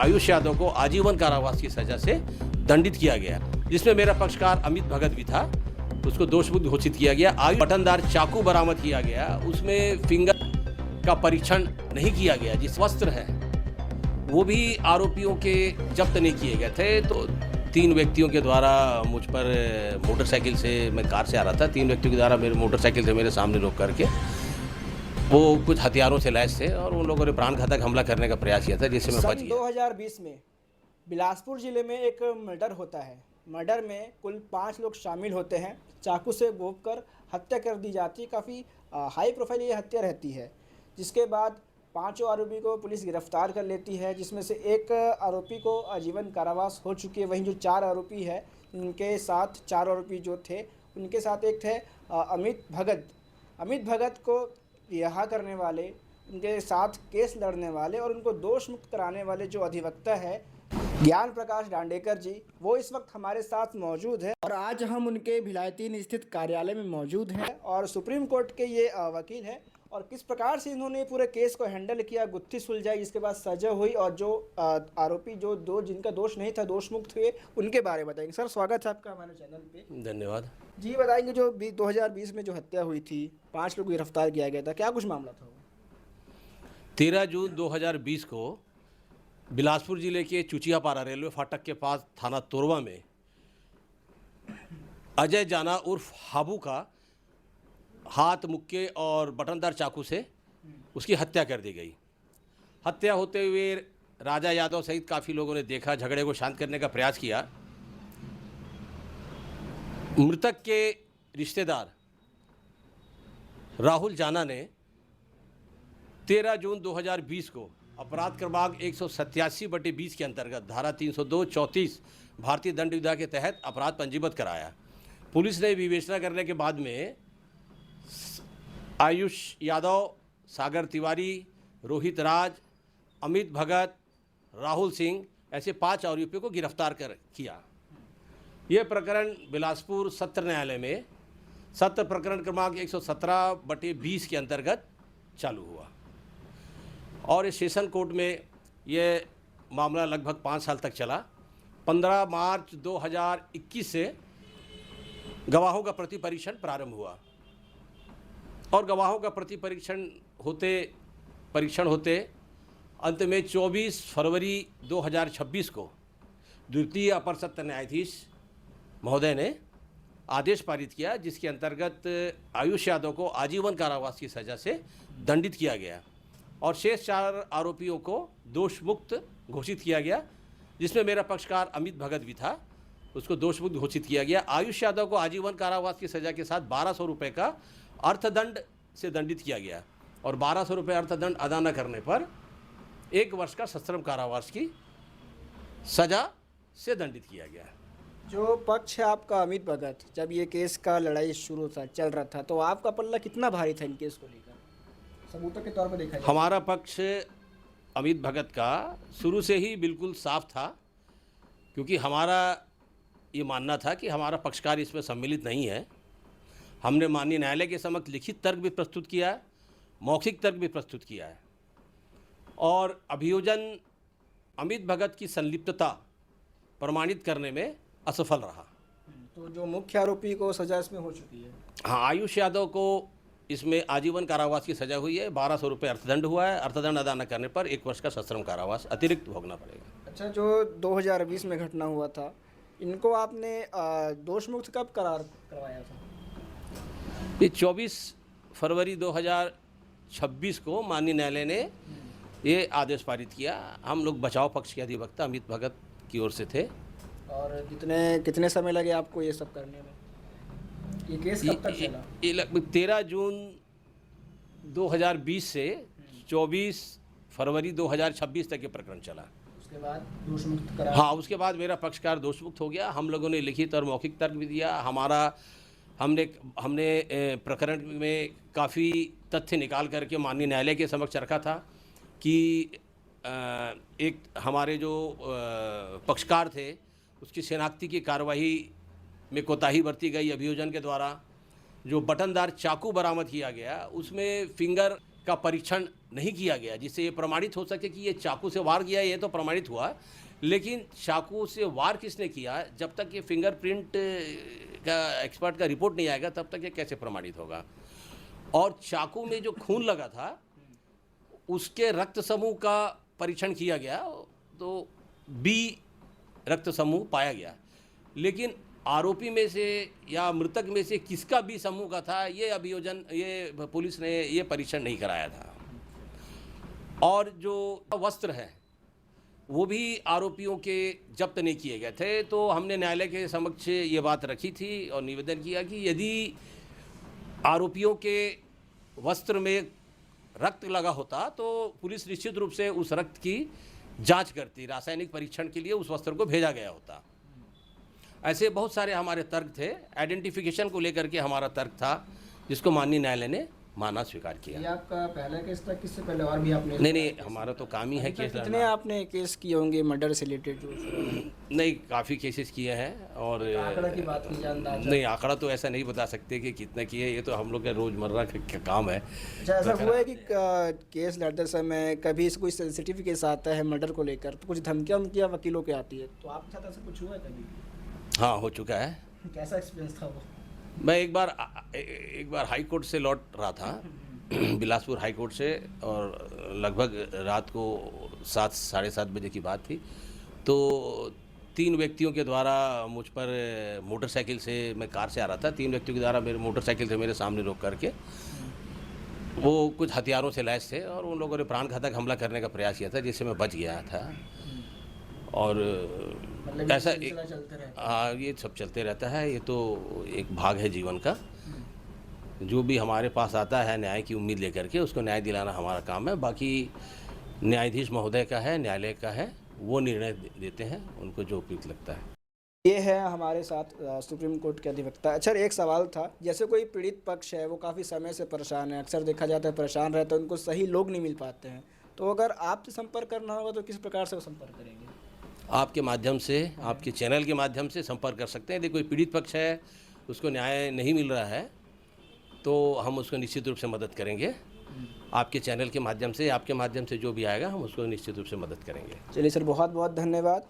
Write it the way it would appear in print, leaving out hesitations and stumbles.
आयुष यादव को आजीवन कारावास की सजा से दंडित किया गया, जिसमें मेरा पक्षकार अमित भगत भी था। उसको दोषमुक्त घोषित किया गया। आयुष बटनदार चाकू बरामद किया गया, उसमें फिंगर का परीक्षण नहीं किया गया। जिस वस्त्र है वो भी आरोपियों के जब्त नहीं किए गए थे। तो 3 व्यक्तियों के द्वारा मुझ पर मोटरसाइकिल से, मैं कार से आ रहा था, 3 व्यक्तियों के द्वारा मेरे मोटरसाइकिल से मेरे सामने रोक करके वो कुछ हथियारों से लैस थे और उन लोगों ने प्राण घातक हमला करने का प्रयास किया था, जिससे मैं बच सन गया। 2020 में बिलासपुर जिले में एक मर्डर होता है। मर्डर में कुल 5 लोग शामिल होते हैं। चाकू से गोदकर हत्या कर दी जाती है। काफ़ी हाई प्रोफाइल ये हत्या रहती है, जिसके बाद 5 आरोपी को पुलिस गिरफ्तार कर लेती है, जिसमें से एक आरोपी को आजीवन कारावास हो चुकी है। वहीं जो 4 आरोपी है, उनके साथ 4 आरोपी जो थे, उनके साथ एक थे अमित भगत। अमित भगत को रिहा करने वाले, उनके साथ केस लड़ने वाले और उनको दोष मुक्त कराने वाले जो अधिवक्ता है ज्ञान प्रकाश डांडेकर जी, वो इस वक्त हमारे साथ मौजूद है। और आज हम उनके भिलायतीन स्थित कार्यालय में मौजूद हैं और सुप्रीम कोर्ट के ये वकील हैं। और किस प्रकार से इन्होंने पूरे केस को हैंडल किया, गुत्थी सुलझाई, जिसके बाद सजा हुई और जो आरोपी जो जिनका दोष नहीं था दोष मुक्त हुए, उनके बारे में बताएंगे। सर, स्वागत है आपका हमारे चैनल पे। धन्यवाद जी, बताएंगे जो 2020 में जो हत्या हुई थी, 5 लोग गिरफ्तार किया गया था, क्या कुछ मामला था? 13 जून 2020 को बिलासपुर जिले के चुचियापारा रेलवे फाटक के पास थाना तोरवा में अजय जाना उर्फ हाबू का हाथ, मुक्के और बटनदार चाकू से उसकी हत्या कर दी गई। हत्या होते हुए राजा यादव सहित काफ़ी लोगों ने देखा, झगड़े को शांत करने का प्रयास किया। मृतक के रिश्तेदार राहुल जाना ने 13 जून 2020 को अपराध क्रमांक 187/20 के अंतर्गत धारा 302-34 भारतीय दंड विधा के तहत अपराध पंजीबद्ध कराया। पुलिस ने विवेचना करने के बाद में आयुष यादव, सागर तिवारी, रोहित राज, अमित भगत, राहुल सिंह ऐसे 5 आरोपियों को गिरफ्तार किया। यह प्रकरण बिलासपुर सत्र न्यायालय में सत्र प्रकरण क्रमांक 117/20 के अंतर्गत चालू हुआ और इस सेशन कोर्ट में यह मामला लगभग 5 साल तक चला। 15 मार्च 2021 से गवाहों का प्रति परीक्षण प्रारंभ हुआ और गवाहों का प्रति परीक्षण होते अंत में 24 फरवरी 2026 को द्वितीय अपर सत्र न्यायाधीश महोदय ने आदेश पारित किया, जिसके अंतर्गत आयुष यादव को आजीवन कारावास की सज़ा से दंडित किया गया और शेष 4 आरोपियों को दोष मुक्त घोषित किया गया, जिसमें मेरा पक्षकार अमित भगत भी था। उसको दोष मुक्त घोषित किया गया। आयुष यादव को आजीवन कारावास की सज़ा के साथ 1200 रुपये का अर्थदंड से दंडित किया गया और 1200 रुपये अर्थदंड अदा न करने पर 1 वर्ष का सश्रम कारावास की सज़ा से दंडित किया गया। जो पक्ष है आपका अमित भगत, जब ये केस का लड़ाई शुरू था, चल रहा था, तो आपका पल्ला कितना भारी था इन केस को लेकर, सबूतों के तौर पर देखा जाए? हमारा पक्ष अमित भगत का शुरू से ही बिल्कुल साफ था, क्योंकि हमारा ये मानना था कि हमारा पक्षकार इसमें सम्मिलित नहीं है। हमने माननीय न्यायालय के समक्ष लिखित तर्क भी प्रस्तुत किया है, मौखिक तर्क भी प्रस्तुत किया है और अभियोजन अमित भगत की संलिप्तता प्रमाणित करने में असफल रहा। तो जो मुख्य आरोपी को सजा इसमें हो चुकी है? हाँ, आयुष यादव को इसमें आजीवन कारावास की सजा हुई है। 1200 रुपये अर्थदंड हुआ है। अर्थदंड अदा न करने पर 1 वर्ष का सश्रम कारावास अतिरिक्त भोगना पड़ेगा। अच्छा, जो 2020 में घटना हुआ था, इनको आपने दोष मुक्त कब करार करवाया था? ये 24 फरवरी 2026 को माननीय न्यायालय ने ये आदेश पारित किया। हम लोग बचाव पक्ष के अधिवक्ता अमित भगत की ओर से थे। और कितने समय लगे आपको ये सब करने में? ये केस कब तक चला? ये लगभग 13 जून 2020 से 24 फरवरी 2026 तक ये प्रकरण चला। उसके बाद दोष मुक्त करा? हाँ, उसके बाद मेरा पक्षकार दोष मुक्त हो गया। हम लोगों ने लिखित और मौखिक तर्क भी दिया। हमने प्रकरण में काफ़ी तथ्य निकाल करके माननीय न्यायालय के समक्ष रखा था कि एक हमारे जो पक्षकार थे उसकी शनाख्ती की कार्रवाई में कोताही बरती गई अभियोजन के द्वारा। जो बटनदार चाकू बरामद किया गया उसमें फिंगर का परीक्षण नहीं किया गया जिससे ये प्रमाणित हो सके कि ये चाकू से वार किया, ये तो प्रमाणित हुआ, लेकिन चाकू से वार किसने किया, जब तक ये फिंगरप्रिंट का एक्सपर्ट का रिपोर्ट नहीं आएगा तब तक ये कैसे प्रमाणित होगा। और चाकू में जो खून लगा था उसके रक्त समूह का परीक्षण किया गया तो बी रक्त समूह पाया गया, लेकिन आरोपी में से या मृतक में से किसका बी समूह का था ये पुलिस ने ये परीक्षण नहीं कराया था। और जो वस्त्र है वो भी आरोपियों के जब्त नहीं किए गए थे, तो हमने न्यायालय के समक्ष ये बात रखी थी और निवेदन किया कि यदि आरोपियों के वस्त्र में रक्त लगा होता तो पुलिस निश्चित रूप से उस रक्त की जांच करती, रासायनिक परीक्षण के लिए उस वस्त्र को भेजा गया होता। ऐसे बहुत सारे हमारे तर्क थे, आइडेंटिफिकेशन को लेकर के हमारा तर्क था जिसको माननीय न्यायालय ने माना स्वीकार किया। ये आपका पहला केस था, किससे पहले और भी आपने? नहीं, हमारा तो काम ही है केस कितने लड़ना। आपने केस किए होंगे मर्डर से रिलेटेड? नहीं, काफ़ी केसेस किए हैं और आंकड़ा की बात की जाए अंदाजा? नहीं, आंकड़ा तो ऐसा नहीं बता सकते कि कितना किए, ये तो हम लोग का रोज़मर्रा का काम है। अच्छा, ऐसा हुआ है कि केस लड़ते समय कभी कोई सेंसिटिव केस आता है मर्डर को लेकर तो कुछ धमकियाँ वकीलों के आती है, तो आपके साथ ऐसा कुछ हुआ है कभी? हाँ, हो चुका है। कैसा एक्सपीरियंस था वो? मैं एक बार हाई कोर्ट से लौट रहा था बिलासपुर हाई कोर्ट से, और लगभग रात को 7 साढ़े 7 बजे की बात थी, तो 3 व्यक्तियों के द्वारा मुझ पर मोटरसाइकिल से, मैं कार से आ रहा था, 3 व्यक्तियों के द्वारा मेरे मोटरसाइकिल से मेरे सामने रोक करके वो कुछ हथियारों से लैस थे और उन लोगों ने प्राणघातक हमला करने का प्रयास किया था जिससे मैं बच गया था। और मतलब ऐसा चलते रहता है? हाँ, ये सब चलते रहता है, ये तो एक भाग है जीवन का। जो भी हमारे पास आता है न्याय की उम्मीद लेकर के, उसको न्याय दिलाना हमारा काम है। बाकी न्यायाधीश महोदय का है, न्यायालय का है, वो निर्णय देते हैं, उनको जो उपयुक्त लगता है। ये है हमारे साथ सुप्रीम कोर्ट के अधिवक्ता। अच्छा, एक सवाल था, जैसे कोई पीड़ित पक्ष है वो काफ़ी समय से परेशान है, अक्सर देखा जाता है परेशान रहता है, उनको सही लोग नहीं मिल पाते हैं, तो अगर आपसे संपर्क करना होगा तो किस प्रकार से वो संपर्क करेंगे? आपके माध्यम से, आपके चैनल के माध्यम से संपर्क कर सकते हैं। यदि कोई पीड़ित पक्ष है, उसको न्याय नहीं मिल रहा है, तो हम उसको निश्चित रूप से मदद करेंगे। आपके चैनल के माध्यम से, आपके माध्यम से जो भी आएगा हम उसको निश्चित रूप से मदद करेंगे। चलिए सर, बहुत बहुत धन्यवाद।